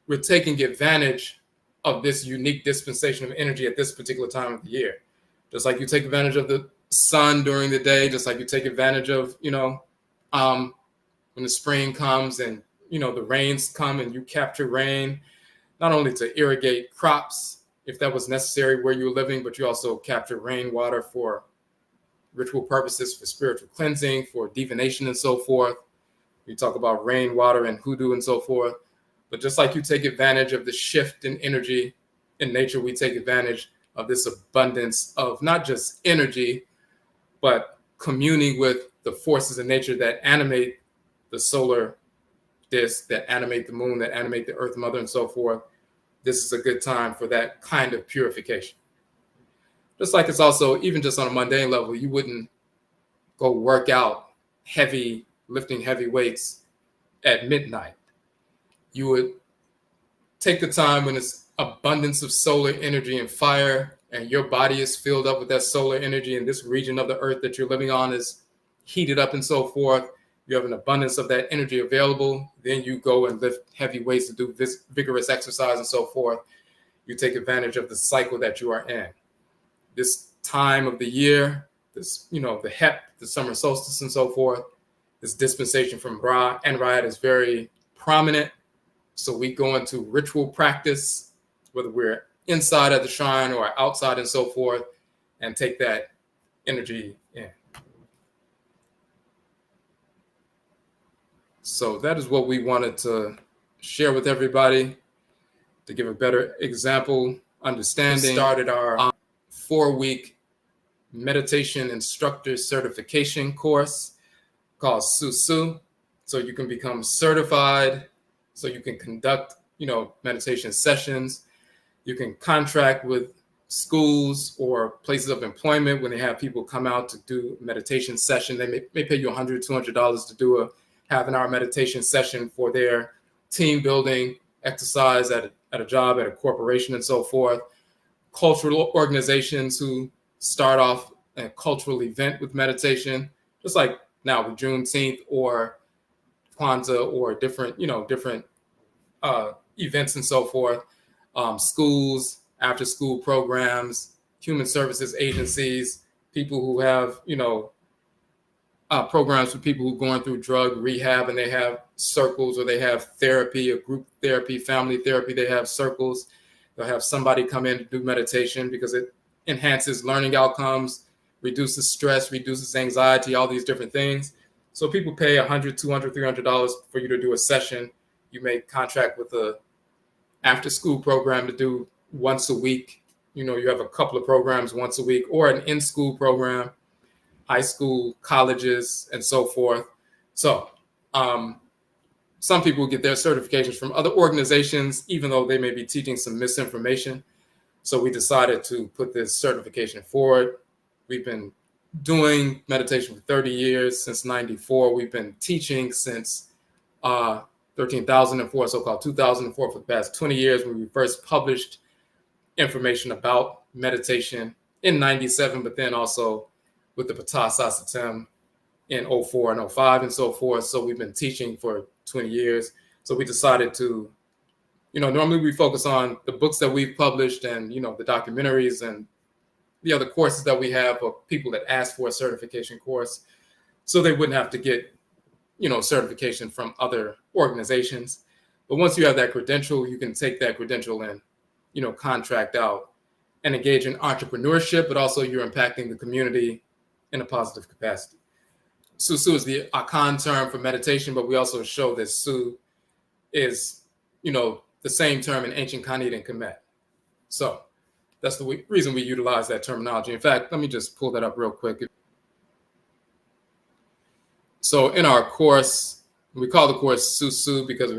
We're taking advantage of this unique dispensation of energy at this particular time of the year. Just like you take advantage of the sun during the day, just like you take advantage of, when the spring comes and, the rains come and you capture rain, not only to irrigate crops, if that was necessary where you're living, but you also capture rainwater for ritual purposes, for spiritual cleansing, for divination and so forth. We talk about rainwater and hoodoo and so forth. But just like you take advantage of the shift in energy in nature, we take advantage of this abundance of not just energy, but communing with the forces in nature that animate the solar disk, that animate the moon, that animate the earth mother and so forth. This is a good time for that kind of purification. Just like it's also, even just on a mundane level, you wouldn't go work out lifting heavy weights at midnight. You would take the time when it's abundance of solar energy and fire, and your body is filled up with that solar energy, and this region of the earth that you're living on is heated up and so forth. You have an abundance of that energy available. Then you go and lift heavy weights to do vigorous exercise and so forth. You take advantage of the cycle that you are in. This time of the year, this, the HEP, the summer solstice and so forth, this dispensation from Ra and Rait is very prominent. So we go into ritual practice, whether we're inside at the shrine or outside and so forth, and take that energy in. So that is what we wanted to share with everybody to give a better example, understanding. We started our 4-week meditation instructor certification course called Susu. So you can become certified, so you can conduct, meditation sessions. You can contract with schools or places of employment when they have people come out to do a meditation session. They may pay you $100, $200 to do a half-an-hour meditation session for their team building exercise at a job, at a corporation and so forth. Cultural organizations who start off a cultural event with meditation, just like now with Juneteenth or Kwanzaa or different events and so forth. Schools, after-school programs, human services agencies, people who have, programs for people who are going through drug rehab and they have circles, or they have therapy, a group therapy, family therapy, they have circles. They'll have somebody come in to do meditation because it enhances learning outcomes, reduces stress, reduces anxiety, all these different things. So people pay $100, $200, $300 for you to do a session. You may contract with a after-school program to do once a week. You have a couple of programs once a week, or an in-school program. high school, colleges, and so forth. So some people get their certifications from other organizations, even though they may be teaching some misinformation. So we decided to put this certification forward. We've been doing meditation for 30 years, since 94. We've been teaching since 13,004, so-called 2004, for the past 20 years, when we first published information about meditation in 97, but then also with the Patah Sasatem in 04 and 05 and so forth. So we've been teaching for 20 years. So we decided to, normally we focus on the books that we've published and, the documentaries and the other courses that we have of people that ask for a certification course, so they wouldn't have to get, certification from other organizations. But once you have that credential, you can take that credential and, contract out and engage in entrepreneurship, but also you're impacting the community in a positive capacity. Susu is the Akan term for meditation, but we also show that Su is, the same term in ancient Khanid and Kemet. So that's the reason we utilize that terminology. In fact, let me just pull that up real quick. So in our course, we call the course Susu because,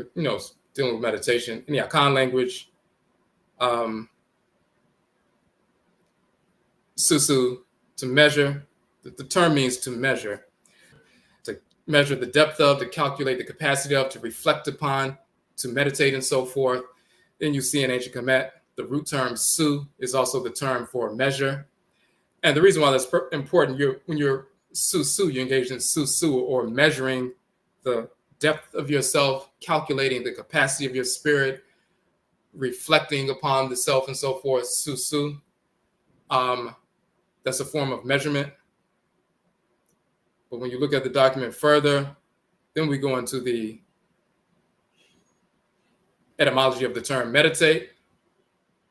dealing with meditation in the Akan language. Susu, to measure. The term means to measure. To measure the depth of, to calculate the capacity of, to reflect upon, to meditate, and so forth. Then you see in ancient Kemet, the root term su is also the term for measure. And the reason why that's important, when you're susu, you're engaged in susu, or measuring the depth of yourself, calculating the capacity of your spirit, reflecting upon the self, and so forth. Susu, that's a form of measurement. But when you look at the document further, then we go into the etymology of the term meditate.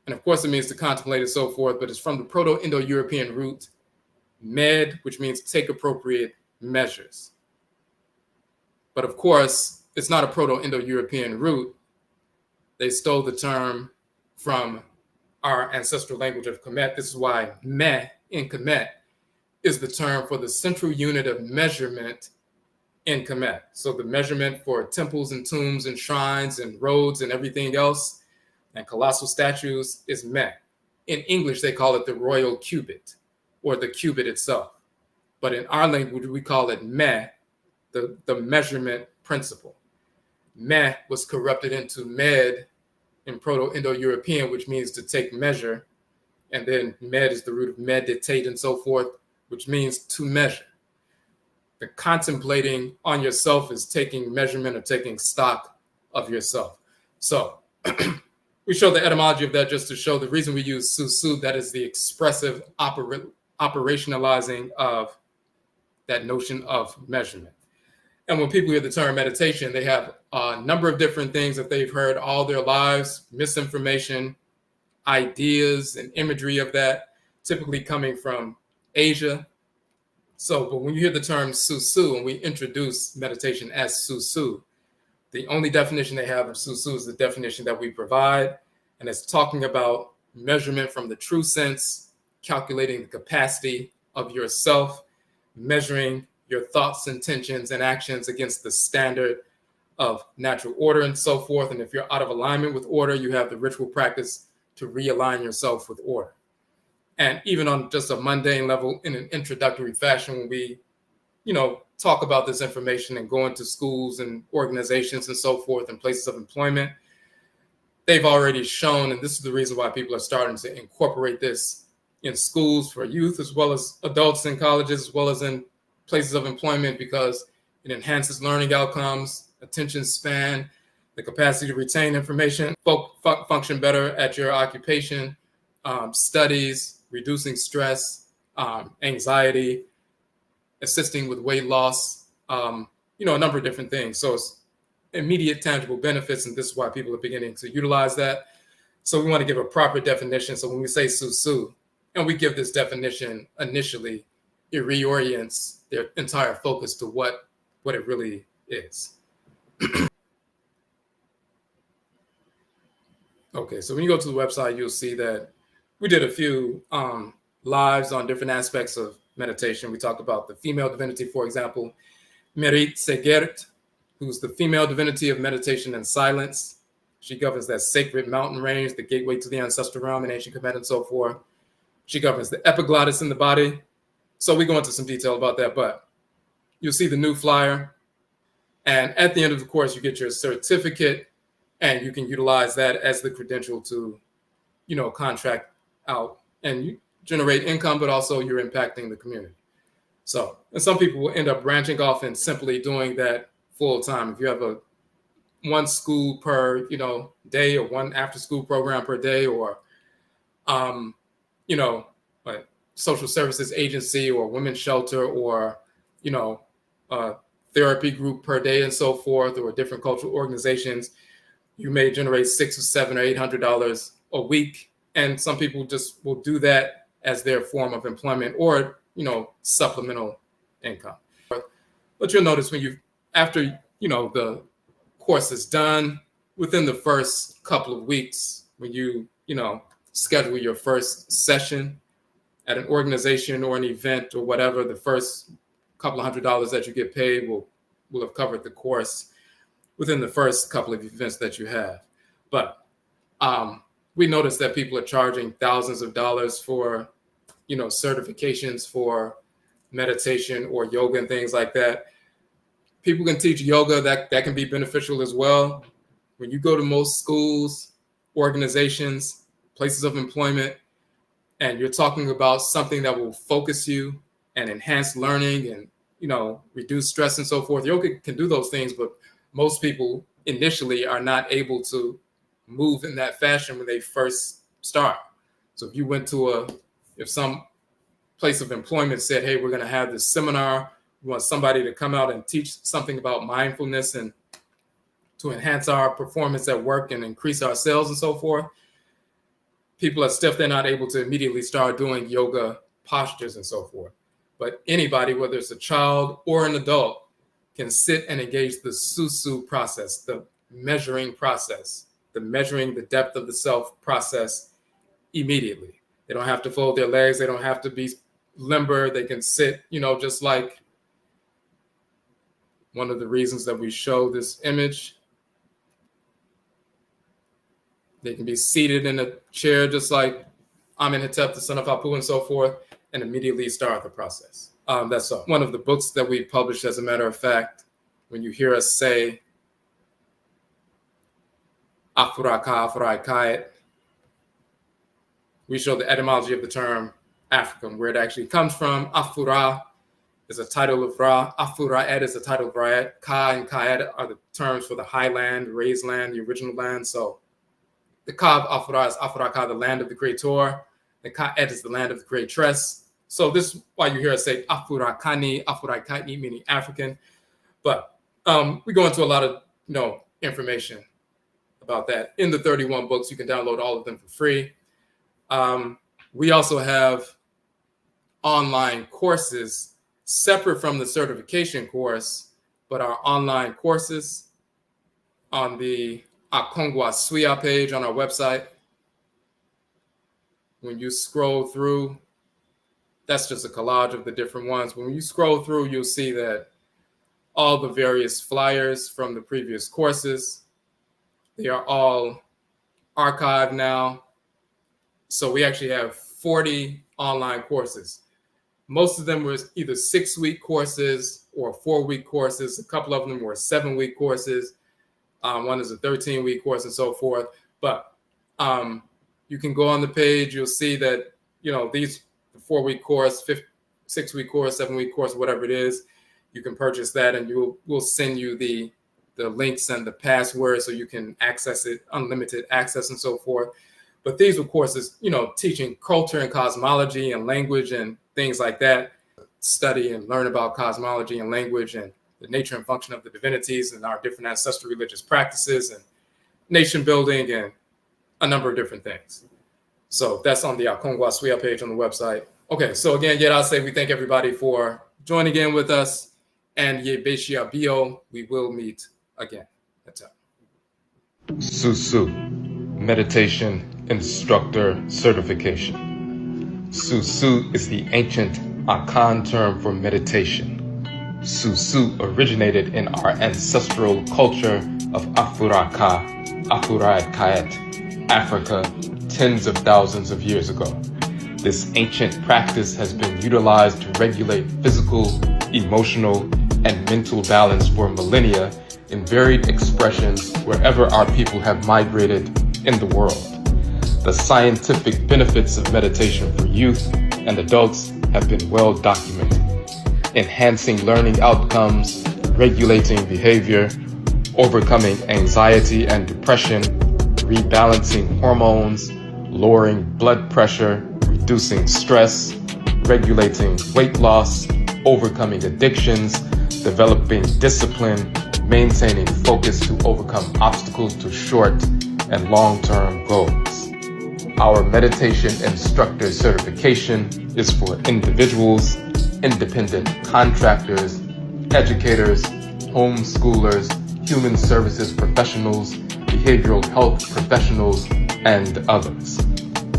And of course, it means to contemplate and so forth, but it's from the Proto-Indo-European root med, which means take appropriate measures. But of course, it's not a Proto-Indo-European root. They stole the term from our ancestral language of Kemet. This is why me in Kemet is the term for the central unit of measurement in Kemet. So the measurement for temples and tombs and shrines and roads and everything else and colossal statues is me. In English, they call it the royal cubit or the cubit itself. But in our language, we call it me, the measurement principle. Me was corrupted into med in Proto-Indo-European, which means to take measure. And then med is the root of meditate and so forth, which means to measure. The contemplating on yourself is taking measurement or taking stock of yourself. So we show the etymology of that just to show the reason we use susu, that is the expressive operationalizing of that notion of measurement. And when people hear the term meditation, they have a number of different things that they've heard all their lives, misinformation, ideas, and imagery of that, typically coming from Asia. So, but when you hear the term susu, and we introduce meditation as susu, the only definition they have of susu is the definition that we provide, and it's talking about measurement from the true sense, calculating the capacity of yourself, measuring your thoughts, intentions, and actions against the standard of natural order and so forth. And if you're out of alignment with order, you have the ritual practice to realign yourself with order. And even on just a mundane level, in an introductory fashion, when we, talk about this information and go into schools and organizations and so forth and places of employment, they've already shown, and this is the reason why people are starting to incorporate this in schools for youth, as well as adults in colleges, as well as in places of employment, because it enhances learning outcomes, attention span, the capacity to retain information, function better at your occupation, studies, reducing stress, anxiety, assisting with weight loss, a number of different things. So it's immediate tangible benefits, and this is why people are beginning to utilize that. So we want to give a proper definition. So when we say susu, and we give this definition initially, it reorients their entire focus to what it really is. Okay, so when you go to the website, you'll see that we did a few lives on different aspects of meditation. We talked about the female divinity, for example, Merit Segert, who's the female divinity of meditation and silence. She governs that sacred mountain range, the gateway to the ancestral realm in ancient Kemet and so forth. She governs the epiglottis in the body. So we go into some detail about that, but you'll see the new flyer. And at the end of the course, you get your certificate, and you can utilize that as the credential to, contract out and you generate income, but also you're impacting the community. So, and some people will end up branching off and simply doing that full time. If you have one school per, day, or one after school program per day, or, like social services agency or women's shelter, or, therapy group per day and so forth, or different cultural organizations, you may generate $600 or $700 or $800 a week. And some people just will do that as their form of employment or, supplemental income. But you'll notice after the course is done, within the first couple of weeks, when you schedule your first session at an organization or an event or whatever, the first couple of $100 that you get paid will have covered the course within the first couple of events that you have. But we noticed that people are charging thousands of dollars for certifications for meditation or yoga and things like that. People can teach yoga, that can be beneficial as well. When you go to most schools, organizations, places of employment, and you're talking about something that will focus you and enhance learning and reduce stress and so forth, yoga can do those things, but most people initially are not able to move in that fashion when they first start. So if you went to if some place of employment said, hey, we're going to have this seminar, we want somebody to come out and teach something about mindfulness and to enhance our performance at work and increase our sales and so forth, people are stiff. They're not able to immediately start doing yoga postures and so forth. But anybody, whether it's a child or an adult, can sit and engage the SUSUW process, the measuring process, the measuring the depth of the self process immediately. They don't have to fold their legs. They don't have to be limber. They can sit, just like one of the reasons that we show this image. They can be seated in a chair, just like Amenhotep, the son of Apu, and so forth, and immediately start the process. That's one of the books that we published, as a matter of fact. When you hear us say Afuraitkaitnit, we show the etymology of the term African, where it actually comes from. Afura is a title of Ra. Afurait is a title of Rait. Ka and Kayet are the terms for the highland, raised land, the original land. So the Ka of Afura is Afuraka, the land of the Creator. The Ka'et is the land of the Creatress. So this is why you hear us say Afurakani, Afuraitkaitnit, meaning African. But we go into a lot of information about that in the 31 books. You can download all of them for free. We also have online courses separate from the certification course, but our online courses on the Akongwa Suya page on our website. When you scroll through, that's just a collage of the different ones. When you scroll through, you'll see that all the various flyers from the previous courses, they are all archived now. So we actually have 40 online courses. Most of them were either 6-week courses or 4-week courses. A couple of them were 7-week courses. One is a 13-week course and so forth. But you can go on the page. You'll see that, these 4-week course, 6-week course, 7-week course, whatever it is, you can purchase that, and we'll send you the links and the password so you can access it, unlimited access and so forth. But these were courses, teaching culture and cosmology and language and things like that. Study and learn about cosmology and language and the nature and function of the divinities and our different ancestral religious practices and nation building and a number of different things. So that's on the Akongwa Suya page on the website. Okay, so again, I'll say we thank everybody for joining in with us. And Yebeshia Bio, we will meet again. That's it. SUSUW, Meditation Instructor Certification. SUSUW is the ancient Akan term for meditation. Susu originated in our ancestral culture of Afuraitkaitnit, Africa, tens of thousands of years ago. This ancient practice has been utilized to regulate physical, emotional, and mental balance for millennia in varied expressions wherever our people have migrated in the world. The scientific benefits of meditation for youth and adults have been well documented, enhancing learning outcomes, regulating behavior, overcoming anxiety and depression, rebalancing hormones, lowering blood pressure, reducing stress, regulating weight loss, overcoming addictions, developing discipline, maintaining focus to overcome obstacles to short and long-term goals. Our meditation instructor certification is for individuals, independent contractors, educators, homeschoolers, human services professionals, behavioral health professionals, and others.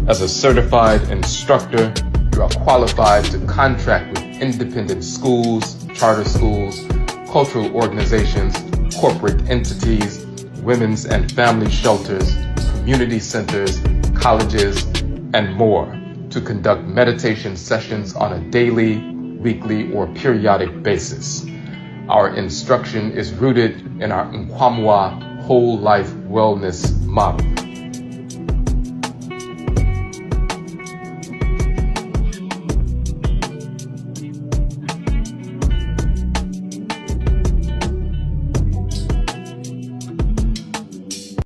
As a certified instructor, you are qualified to contract with independent schools, charter schools, cultural organizations, corporate entities, women's and family shelters, community centers, colleges, and more to conduct meditation sessions on a daily, weekly, or periodic basis. Our instruction is rooted in our Nkwamwa whole life wellness model.